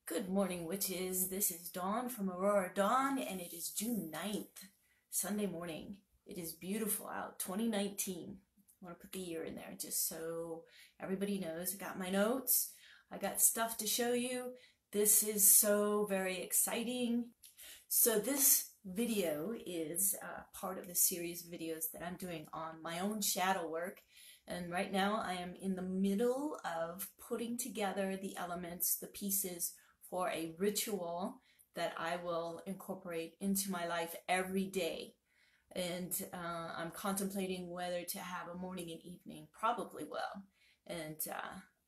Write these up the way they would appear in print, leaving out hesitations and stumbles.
Good morning, witches. This is Dawn from Aurora Dawn, and it is June 9th, Sunday morning. It is beautiful out, 2019. I want to put the year in there just so everybody knows. I got my notes. I got stuff to show you. This is so very exciting. So this video is part of the series of videos that I'm doing on my own shadow work. And right now I am in the middle of putting together the elements, the pieces, for a ritual that I will incorporate into my life every day. And I'm contemplating whether to have a morning and evening. Probably will. And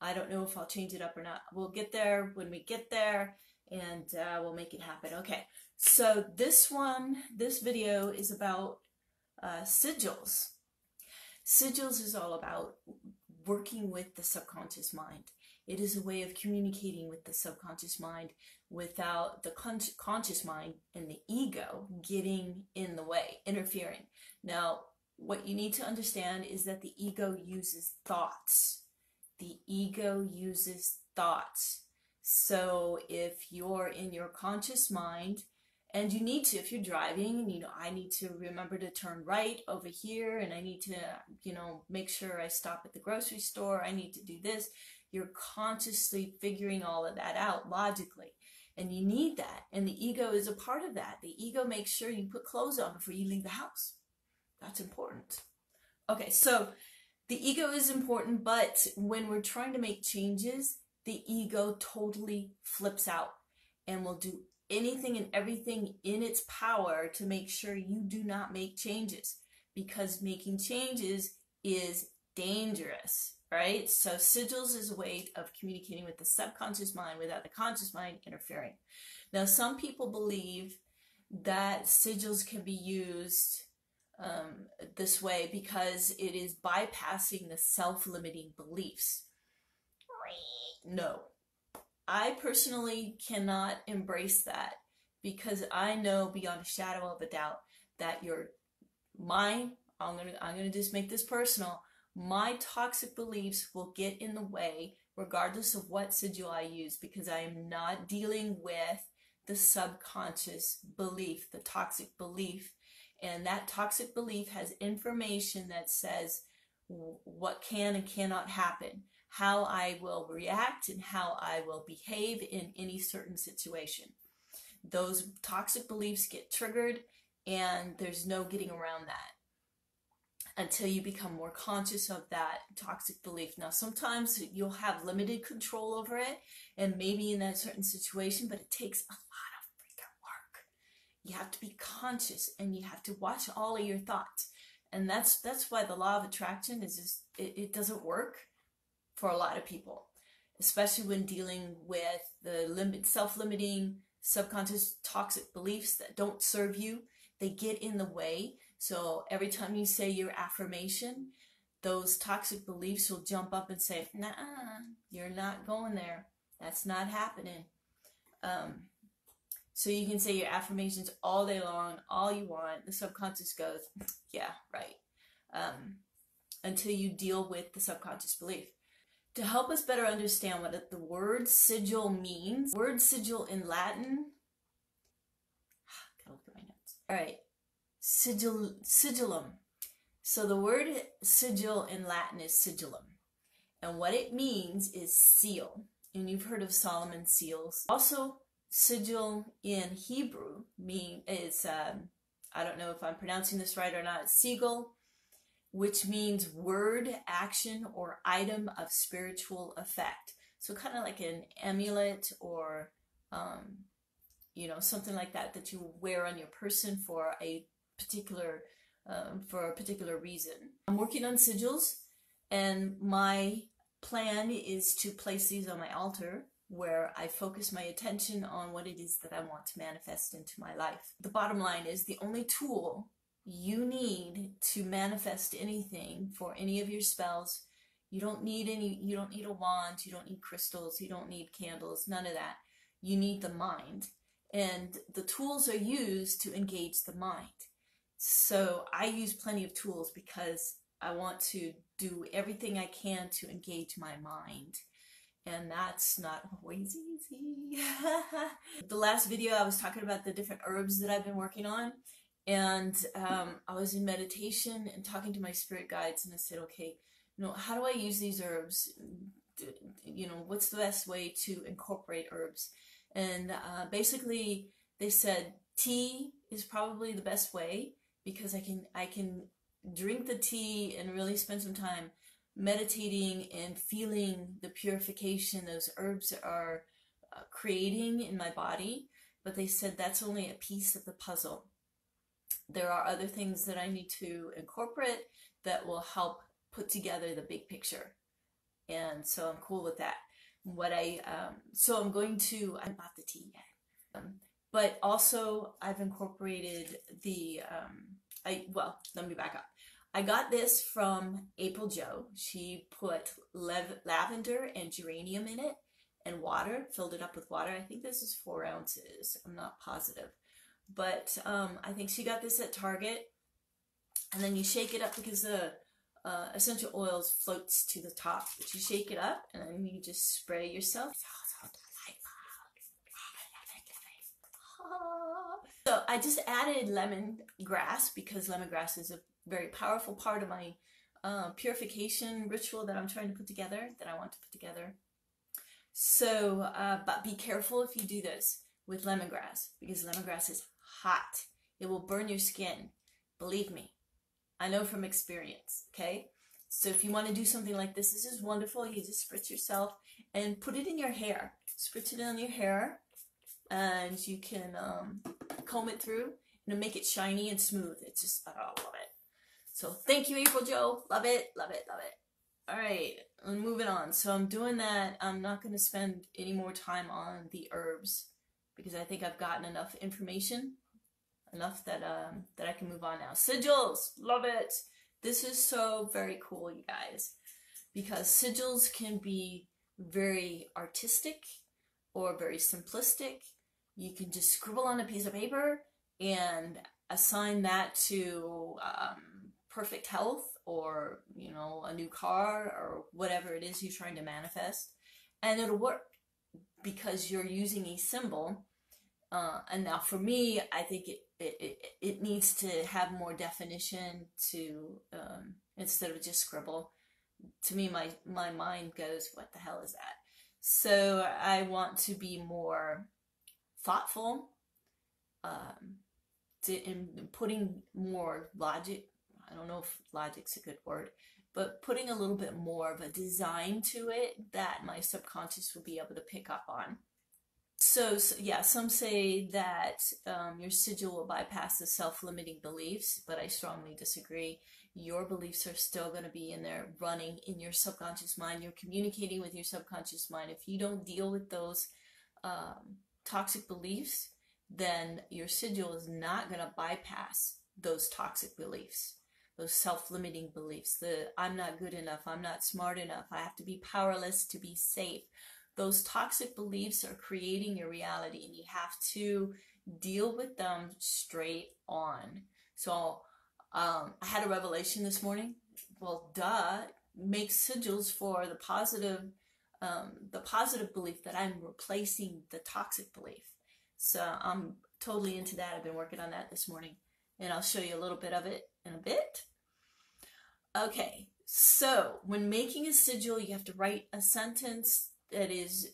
I don't know if I'll change it up or not. We'll get there when we get there, and we'll make it happen. Okay, so this video is about sigils. Sigils is all about working with the subconscious mind. It is a way of communicating with the subconscious mind without the conscious mind and the ego getting in the way, interfering. Now, what you need to understand is that the ego uses thoughts. The ego uses thoughts. So if you're in your conscious mind, and you need to, if you're driving, and I need to remember to turn right over here, and I need to, make sure I stop at the grocery store, I need to do this. You're consciously figuring all of that out logically. And you need that. And the ego is a part of that. The ego makes sure you put clothes on before you leave the house. That's important. Okay, so the ego is important, but when we're trying to make changes, the ego totally flips out and will do anything and everything in its power to make sure you do not make changes, because making changes is dangerous, right? So sigils is a way of communicating with the subconscious mind without the conscious mind interfering. Now, some people believe that sigils can be used this way because it is bypassing the self-limiting beliefs. No. I personally cannot embrace that, because I know beyond a shadow of a doubt that I'm gonna just make this personal. My toxic beliefs will get in the way regardless of what sigil I use, because I am not dealing with the subconscious belief, the toxic belief. And that toxic belief has information that says what can and cannot happen, how I will react, and how I will behave in any certain situation. Those toxic beliefs get triggered, and there's no getting around that until you become more conscious of that toxic belief. Now, sometimes you'll have limited control over it, and maybe in that certain situation, but it takes a lot of freaking work. You have to be conscious, and you have to watch all of your thoughts. And that's why the law of attraction is just, it doesn't work for a lot of people, especially when dealing with the self-limiting, subconscious, toxic beliefs that don't serve you. They get in the way. So every time you say your affirmation, those toxic beliefs will jump up and say, nah, you're not going there. That's not happening. So you can say your affirmations all day long, all you want. The subconscious goes, yeah, right. Until you deal with the subconscious belief. To help us better understand what the word sigil means, word sigil in Latin, gotta look at my notes. All right, sigillum. So the word sigil in Latin is sigillum. And what it means is seal. And you've heard of Solomon's seals. Also, sigil in Hebrew is, I don't know if I'm pronouncing this right or not, sigil, which means word, action, or item of spiritual effect. So kind of like an amulet, or, something like that you wear on your person for a particular reason. I'm working on sigils, and my plan is to place these on my altar, where I focus my attention on what it is that I want to manifest into my life. The bottom line is, the only tool you need to manifest anything for any of your spells, you don't need a wand, you don't need crystals, you don't need candles, none of that. You need the mind. And the tools are used to engage the mind. So I use plenty of tools because I want to do everything I can to engage my mind. and that's not always easy. The last video I was talking about the different herbs that I've been working on, and I was in meditation and talking to my spirit guides, and I said, okay, how do I use these herbs? What's the best way to incorporate herbs? And basically they said tea is probably the best way, because I can drink the tea and really spend some time meditating and feeling the purification those herbs are creating in my body. But they said that's only a piece of the puzzle. There are other things that I need to incorporate that will help put together the big picture. And so I'm cool with that. So I'm going to, I bought the tea yet. But also I've incorporated let me back up. I got this from April Jo. She put lavender and geranium in it and water, filled it up with water. I think this is 4 ounces. I'm not positive. But I think she got this at Target. And then you shake it up because the essential oils floats to the top. But you shake it up and then you just spray yourself. So I just added lemongrass because lemongrass is a very powerful part of my purification ritual that I'm trying to put together, that I want to put together. So, but be careful if you do this with lemongrass, because lemongrass is hot. It will burn your skin. Believe me, I know from experience, okay? So if you want to do something like this is wonderful. You just spritz yourself and put it in your hair. Spritz it on your hair, and you can comb it through and make it shiny and smooth. It's just, I love it. So thank you, April Jo. Love it, love it, love it. All right, I'm moving on. So I'm doing that. I'm not going to spend any more time on the herbs because I think I've gotten enough information, enough that I can move on now. Sigils, love it. This is so very cool, you guys, because sigils can be very artistic or very simplistic. You can just scribble on a piece of paper and assign that to perfect health, or a new car, or whatever it is you're trying to manifest, and it'll work because you're using a symbol. And now for me, I think it needs to have more definition to instead of just scribble. To me, my mind goes, what the hell is that? So I want to be more thoughtful, in putting more logic. I don't know if logic's a good word, but putting a little bit more of a design to it that my subconscious will be able to pick up on. So yeah, some say that your sigil will bypass the self-limiting beliefs, but I strongly disagree. Your beliefs are still going to be in there, running in your subconscious mind. You're communicating with your subconscious mind. If you don't deal with those toxic beliefs, then your sigil is not going to bypass those toxic beliefs, those self-limiting beliefs. I'm not good enough, I'm not smart enough, I have to be powerless to be safe. Those toxic beliefs are creating your reality, and you have to deal with them straight on. So I had a revelation this morning. Well, make sigils for the positive belief that I'm replacing the toxic belief. So I'm totally into that. I've been working on that this morning, and I'll show you a little bit of it in a bit. Okay, so when making a sigil, you have to write a sentence that is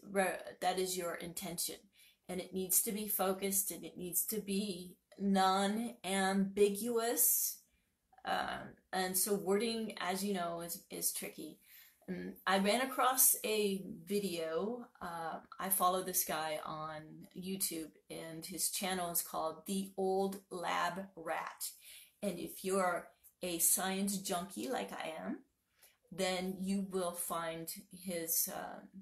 your intention, and it needs to be focused, and it needs to be non-ambiguous. And so wording, as you know, is tricky. I ran across a video. I follow this guy on YouTube, and his channel is called The Old Lab Rat. And if you're a science junkie like I am, then you will find his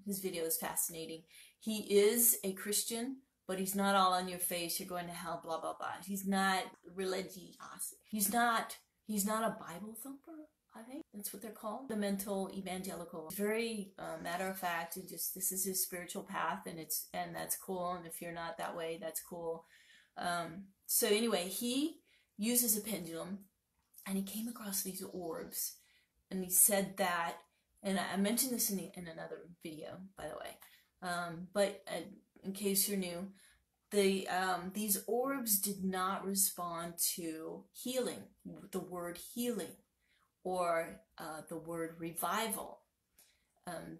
videos fascinating. He is a Christian, but he's not all on your face, you're going to hell, blah, blah, blah. He's not religious. He's not a Bible thumper, I think that's what they're called. The mental evangelical. Very matter of fact, and just this is his spiritual path, and that's cool. And if you're not that way, that's cool. So anyway, he uses a pendulum, and he came across these orbs, and he said that And I mentioned this in another video, by the way. But in case you're new, these orbs did not respond to healing, the word healing, or the word revival.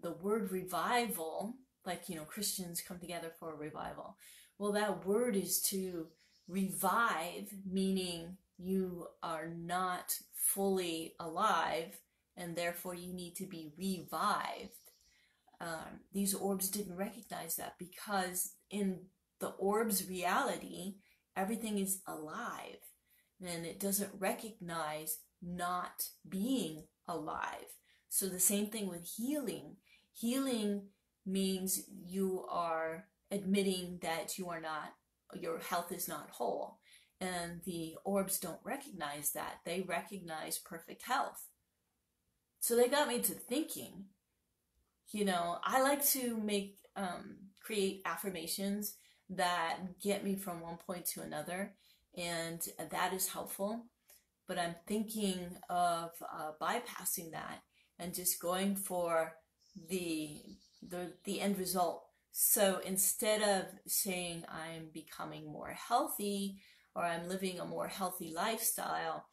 The word revival, like, Christians come together for a revival. Well, that word is to revive, meaning you are not fully alive and therefore you need to be revived. These orbs didn't recognize that because in the orb's reality, everything is alive and it doesn't recognize not being alive. So the same thing with healing. Healing means you are admitting that your health is not whole. And the orbs don't recognize that. They recognize perfect health. So they got me to thinking, I like to create affirmations that get me from one point to another, and that is helpful. But I'm thinking of bypassing that and just going for the end result. So instead of saying I'm becoming more healthy or I'm living a more healthy lifestyle,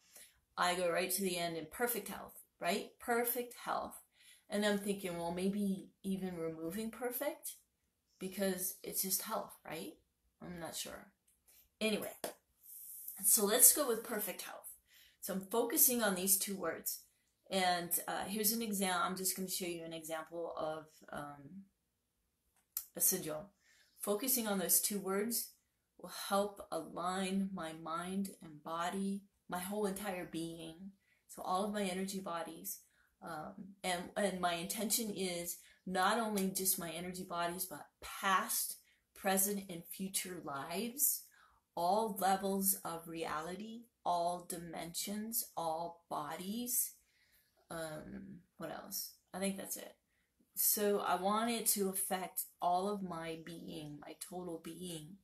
I go right to the end in perfect health, right? Perfect health. And I'm thinking, well, maybe even removing perfect, because it's just health, right? I'm not sure. Anyway, so let's go with perfect health. So I'm focusing on these two words. And here's an example. I'm just going to show you an example of a sigil. Focusing on those two words will help align my mind and body, my whole entire being. So all of my energy bodies. And my intention is not only just my energy bodies, but past, present, and future lives, all levels of reality, all dimensions, all bodies. What else? I think that's it. So I want it to affect all of my being, my total being.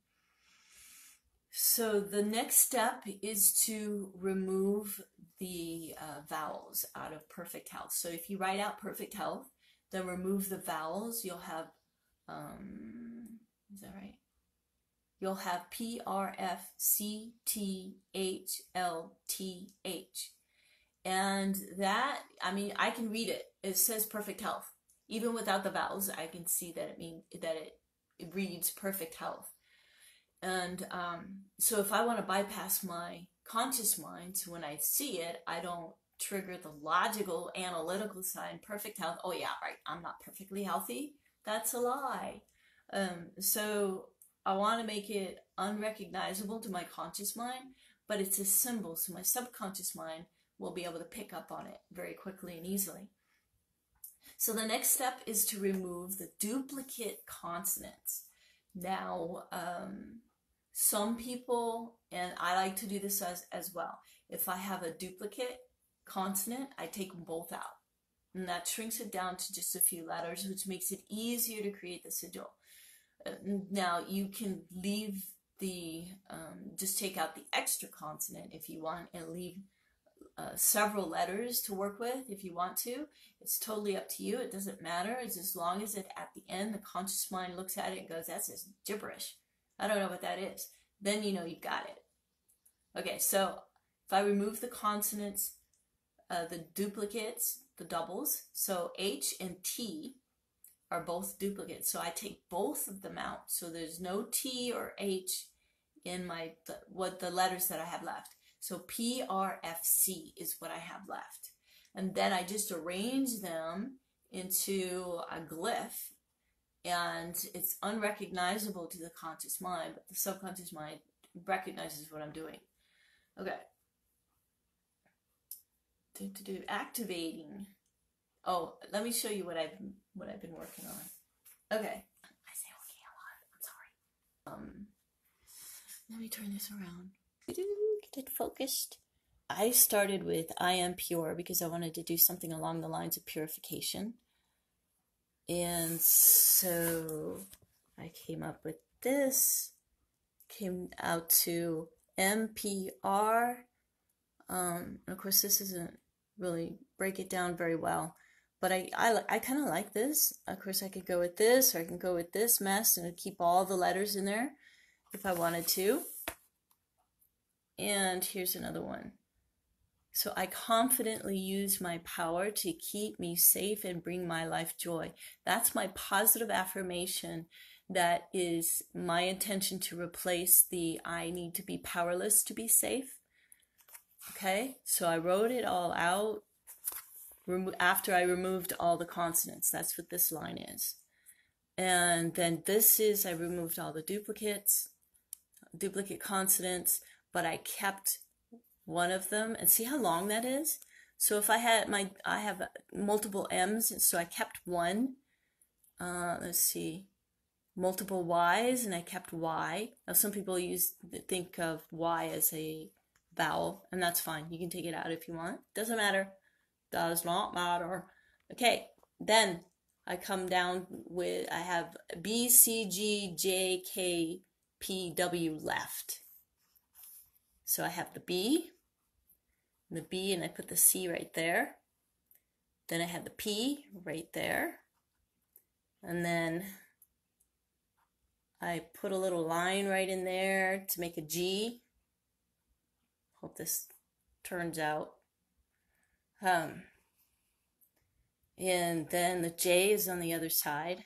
So the next step is to remove the vowels out of perfect health. So if you write out perfect health, then remove the vowels. You'll have, is that right? You'll have PRFCTHLTH. And that, I can read it. It says perfect health. Even without the vowels, I can see that it reads perfect health. And so if I want to bypass my conscious mind, so when I see it, I don't trigger the logical, analytical side, perfect health. Oh yeah, right, I'm not perfectly healthy. That's a lie. So I want to make it unrecognizable to my conscious mind, but it's a symbol, so my subconscious mind will be able to pick up on it very quickly and easily. So the next step is to remove the duplicate consonants. Now, some people, and I like to do this as well, if I have a duplicate consonant, I take them both out. And that shrinks it down to just a few letters, which makes it easier to create the sigil. Now, you can leave just take out the extra consonant if you want, and leave several letters to work with if you want to. It's totally up to you. It doesn't matter. It's as long as at the end, the conscious mind looks at it and goes, that's just gibberish. I don't know what that is. Then you know you've got it. Okay, so if I remove the consonants, the duplicates, the doubles, so H and T are both duplicates. So I take both of them out. So there's no T or H in the letters that I have left. So PRFC is what I have left. And then I just arrange them into a glyph, and it's unrecognizable to the conscious mind, but the subconscious mind recognizes what I'm doing. Okay. Activating. Oh, let me show you what I've been working on. Okay. I say okay a lot. I'm sorry. Let me turn this around. Get it focused. I started with I am pure because I wanted to do something along the lines of purification. And so I came up with this, came out to MPR. And of course, this doesn't really break it down very well, But I kind of like this. Of course, I could go with this, or I can go with this mess and keep all the letters in there if I wanted to. And here's another one. So I confidently use my power to keep me safe and bring my life joy. That's my positive affirmation. That is my intention to replace the I need to be powerless to be safe. Okay, so I wrote it all out after I removed all the consonants. That's what this line is. And then this is, I removed all the duplicate consonants, but I kept one of them. And see how long that is? So if I have multiple M's, so I kept one. Let's see, multiple Y's, and I kept Y. Now some people think of Y as a vowel, and that's fine. You can take it out if you want. Doesn't matter. Does not matter. Okay, then I come down with, I have B, C, G, J, K, P, W left. So I have the B, and I put the C right there. Then I have the P right there. And then I put a little line right in there to make a G. Hope this turns out. And then the J is on the other side.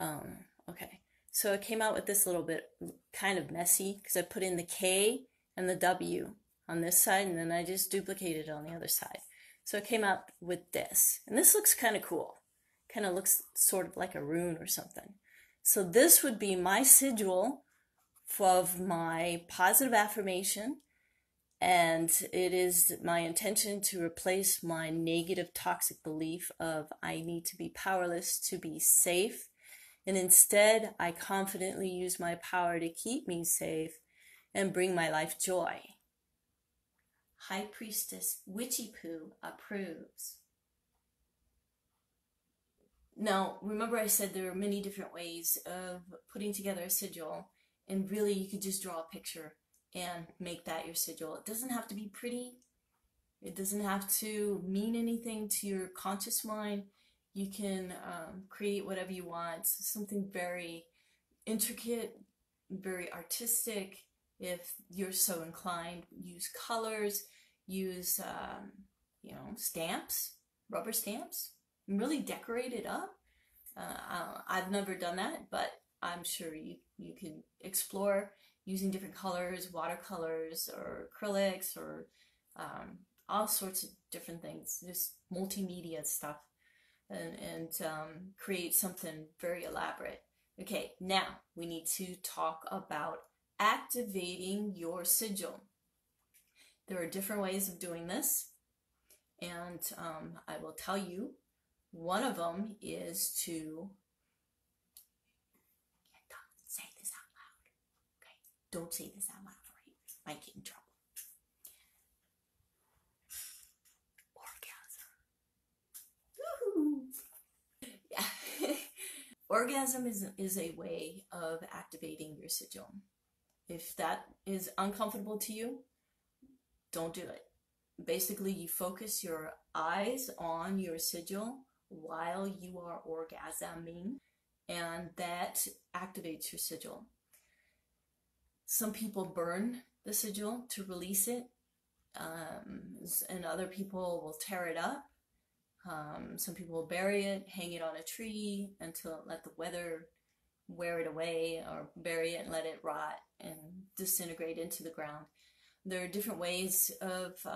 Okay, so I came out with this little bit kind of messy because I put in the K and the W on this side, and then I just duplicated it on the other side. So I came out with this, and this looks kind of cool. Kind of looks sort of like a rune or something. So this would be my sigil of my positive affirmation, and it is my intention to replace my negative toxic belief of I need to be powerless to be safe, and instead I confidently use my power to keep me safe and bring my life joy. High Priestess Witchy Poo approves. Now, remember I said there are many different ways of putting together a sigil, and really you could just draw a picture and make that your sigil. It doesn't have to be pretty. It doesn't have to mean anything to your conscious mind. You can create whatever you want, something very intricate, very artistic, if you're so inclined. Use colors, use stamps, rubber stamps, and really decorate it up. I've never done that, but I'm sure you could explore using different colors, watercolors or acrylics, or all sorts of different things, just multimedia stuff, and create something very elaborate. Okay, now we need to talk about activating your sigil. There are different ways of doing this, and I will tell you. One of them is to don't say this out loud. Okay, don't say this out loud, right? I might get in trouble. Orgasm. Woohoo! Yeah. Orgasm is a way of activating your sigil. If that is uncomfortable to you, don't do it. Basically, you focus your eyes on your sigil while you are orgasming, and that activates your sigil. Some people burn the sigil to release it, and other people will tear it up. Some people will bury it, hang it on a tree until let the weather wear it away, or bury it and let it rot and disintegrate into the ground. There are different ways of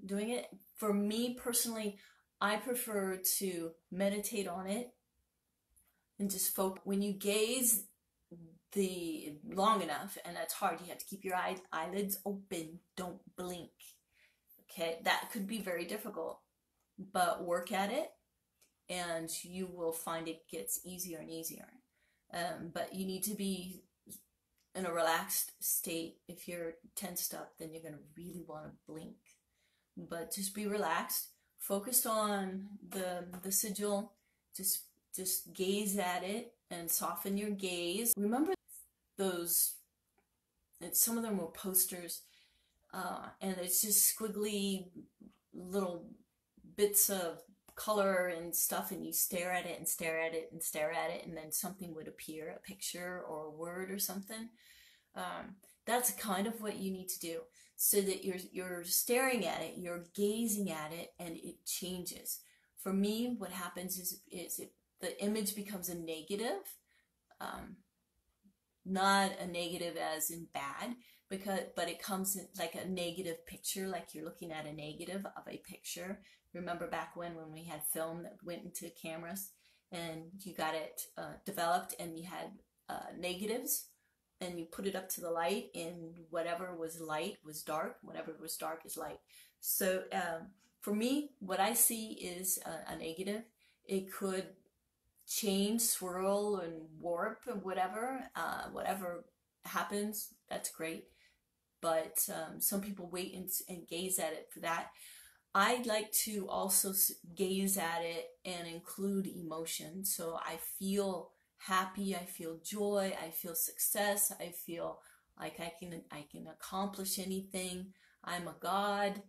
doing it. For me personally, I prefer to meditate on it and just focus. When you gaze long enough, and that's hard, you have to keep your eyelids open, don't blink. Okay, that could be very difficult, but work at it and you will find it gets easier and easier. But you need to be in a relaxed state. If you're tensed up, then you're going to really want to blink. But just be relaxed. Focused on the sigil. Just gaze at it and soften your gaze. Remember those, some of them were posters, and it's just squiggly little bits of color and stuff, and you stare at it and stare at it and stare at it, and then something would appear, a picture or a word or something. That's kind of what you need to do, so that you're staring at it, you're gazing at it, and it changes. For me, what happens is the image becomes a negative, not a negative as in bad, but it comes in like a negative picture, like you're looking at a negative of a picture. Remember back when we had film that went into cameras, and you got it developed, and you had negatives, and you put it up to the light, and whatever was light was dark, whatever was dark is light. So for me, what I see is a negative. It could change, swirl, and warp, and whatever happens, that's great. But some people wait and gaze at it for that. I like to also gaze at it and include emotion. So I feel happy, I feel joy, I feel success, I feel like I can accomplish anything. I'm a god.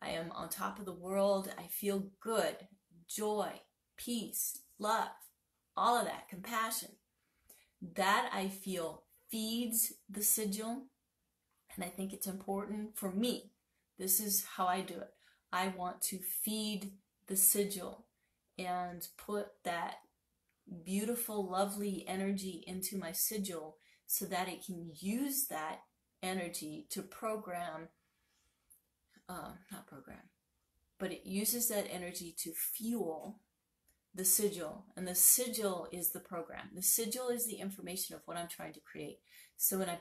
I am on top of the world. I feel good, joy, peace, love, all of that, compassion. That I feel feeds the sigil, and I think it's important for me. This is how I do it. I want to feed the sigil and put that beautiful, lovely energy into my sigil so that it can use that energy to but it uses that energy to fuel the sigil, and the sigil is the program. The sigil is the information of what I'm trying to create. So when I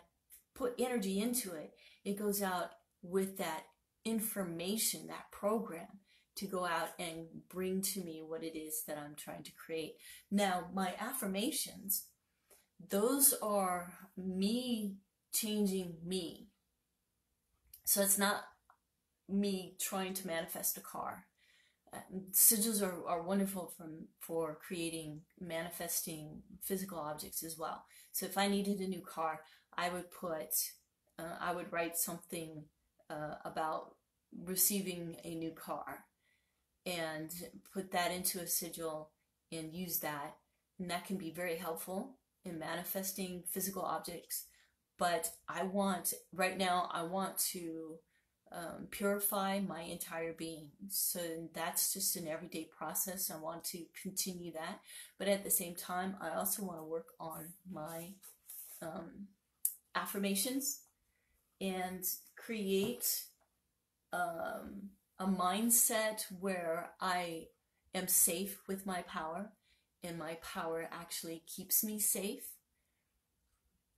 put energy into it, it goes out with that information, that program, to go out and bring to me what it is that I'm trying to create. Now, my affirmations, those are me changing me. So it's not me trying to manifest a car. Sigils are wonderful for creating, manifesting physical objects as well. So if I needed a new car, I would write something about receiving a new car and put that into a sigil and use that. And that can be very helpful in manifesting physical objects. But right now, I want to purify my entire being. So that's just an everyday process. I want to continue that. But at the same time, I also want to work on my affirmations and create a mindset where I am safe with my power, and my power actually keeps me safe.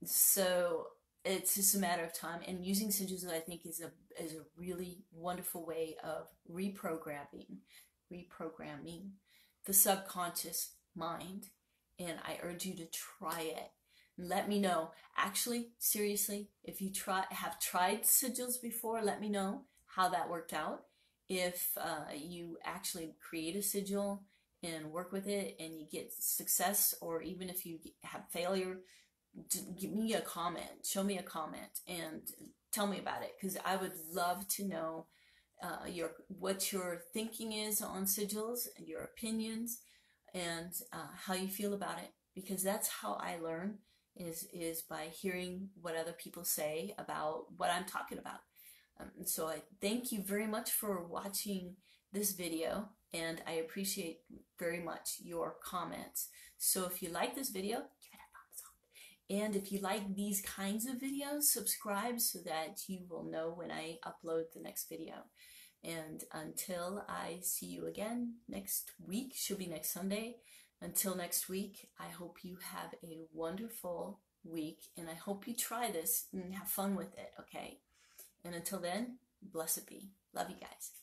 So it's just a matter of time, and using sigils, I think, is a really wonderful way of reprogramming the subconscious mind. And I urge you to try it. Let me know. Actually, seriously, if you have tried sigils before, let me know how that worked out. If you actually create a sigil and work with it and you get success, or even if you have failure, give me a comment, show me a comment, and tell me about it, because I would love to know what your thinking is on sigils, and your opinions, and how you feel about it, because that's how I learn, is by hearing what other people say about what I'm talking about. So I thank you very much for watching this video, and I appreciate very much your comments. So if you like this video, give it a thumbs up. And if you like these kinds of videos, subscribe so that you will know when I upload the next video. And until I see you again next week, should be next Sunday. Until next week, I hope you have a wonderful week, and I hope you try this and have fun with it, okay? And until then, blessed be. Love you guys.